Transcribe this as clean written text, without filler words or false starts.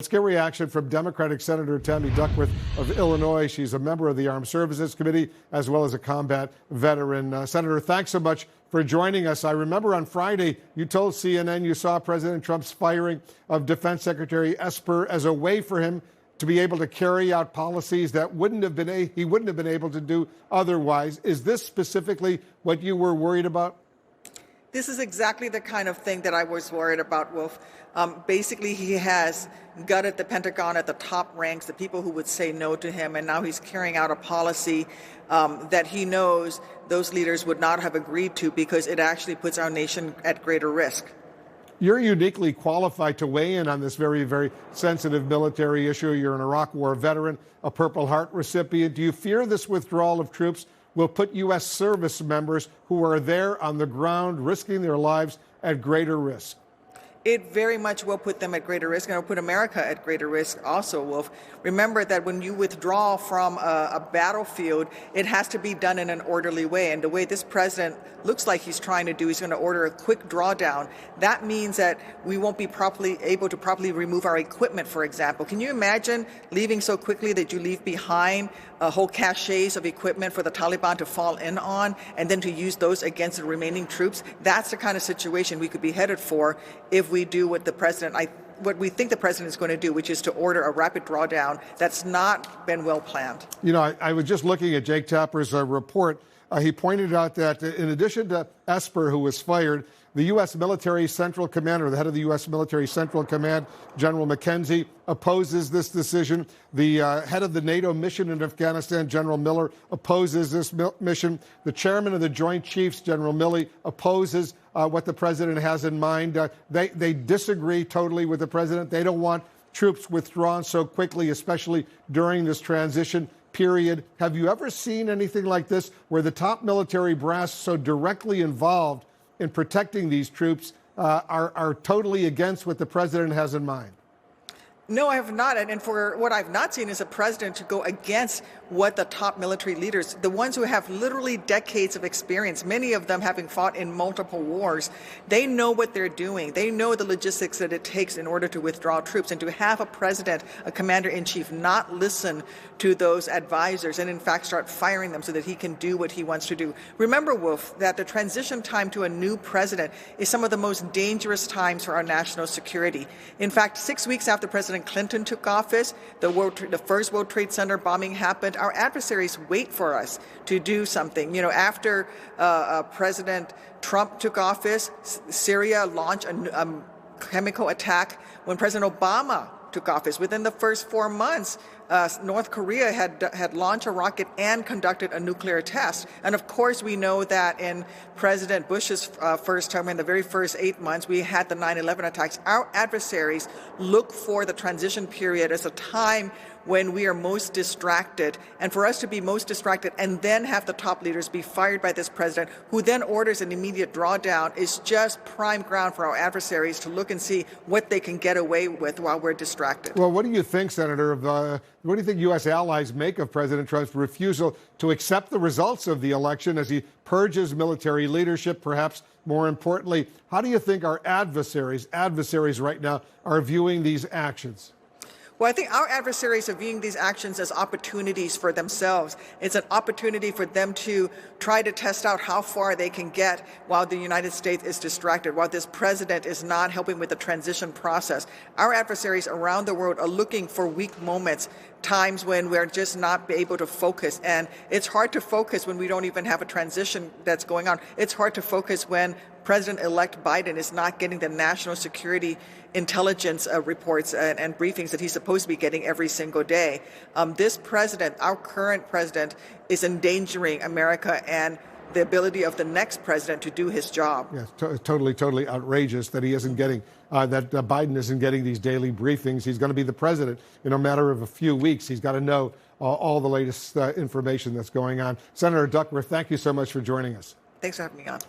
Let's get reaction from Democratic Senator Tammy Duckworth of Illinois. She's a member of the Armed Services Committee as well as a combat veteran. Senator, thanks so much for joining us. I remember on Friday you told CNN you saw President Trump's firing of Defense Secretary Esper as a way for him to be able to carry out policies that he wouldn't have been able to do otherwise. Is this specifically what you were worried about? This is exactly the kind of thing that I was worried about, Wolf. Basically, he has gutted the Pentagon at the top ranks, the people who would say no to him, and now he's carrying out a policy that he knows those leaders would not have agreed to because it actually puts our nation at greater risk. You're uniquely qualified to weigh in on this very, very sensitive military issue. You're an Iraq War veteran, a Purple Heart recipient. Do you fear this withdrawal of troops will put U.S. service members who are there on the ground risking their lives at greater risk? It very much will put them at greater risk, and it will put America at greater risk also, Wolf. Remember that when you withdraw from a battlefield, it has to be done in an orderly way. And the way this president looks like he's trying to do, he's going to order a quick drawdown. That means that we won't be able to properly remove our equipment, for example. Can you imagine leaving so quickly that you leave behind whole caches of equipment for the Taliban to fall in on and then to use those against the remaining troops? That's the kind of situation we could be headed for if we do what what we think the president is going to do, which is to order a rapid drawdown. That's not been well planned. You know, I was just looking at Jake Tapper's report. He pointed out that in addition to Esper, who was fired, the U.S. Military Central Commander, the head of the U.S. Military Central Command, General McKenzie, opposes this decision. The head of the NATO mission in Afghanistan, General Miller, opposes this mission. The chairman of the Joint Chiefs, General Milley, opposes what the president has in mind. They disagree totally with the president. They don't want troops withdrawn so quickly, especially during this transition period. Have you ever seen anything like this where the top military brass so directly involved in protecting these troops are totally against what the president has in mind? No, I have not. And for what I've not seen is a president to go against what the top military leaders, the ones who have literally decades of experience, many of them having fought in multiple wars, they know what they're doing. They know the logistics that it takes in order to withdraw troops. And to have a president, a commander-in-chief, not listen to those advisors and in fact start firing them so that he can do what he wants to do. Remember, Wolf, that the transition time to a new president is some of the most dangerous times for our national security. In fact, 6 weeks after President Clinton took office, the first World Trade Center bombing happened. Our adversaries wait for us to do something. You know, after President Trump took office, Syria launched a chemical attack. When President Obama took office, within the first 4 months, North Korea had launched a rocket and conducted a nuclear test. And of course, we know that in President Bush's first term, in the very first 8 months, we had the 9/11 attacks. Our adversaries look for the transition period as a time when we are most distracted. And for us to be most distracted and then have the top leaders be fired by this president, who then orders an immediate drawdown, is just prime ground for our adversaries to look and see what they can get away with while we're distracted. Well, what do you think, Senator, what do you think U.S. allies make of President Trump's refusal to accept the results of the election as he purges military leadership? Perhaps more importantly, how do you think our adversaries right now are viewing these actions? Well, I think our adversaries are viewing these actions as opportunities for themselves. It's an opportunity for them to try to test out how far they can get while the United States is distracted, while this president is not helping with the transition process. Our adversaries around the world are looking for weak moments, times when we're just not able to focus. And it's hard to focus when we don't even have a transition that's going on. It's hard to focus when President-elect Biden is not getting the national security intelligence reports and briefings that he's supposed to be getting every single day. This president, our current president, is endangering America and the ability of the next president to do his job. Yes, totally outrageous that he isn't getting, that Biden isn't getting these daily briefings. He's going to be the president in a matter of a few weeks. He's got to know all the latest information that's going on. Senator Duckworth, thank you so much for joining us. Thanks for having me on.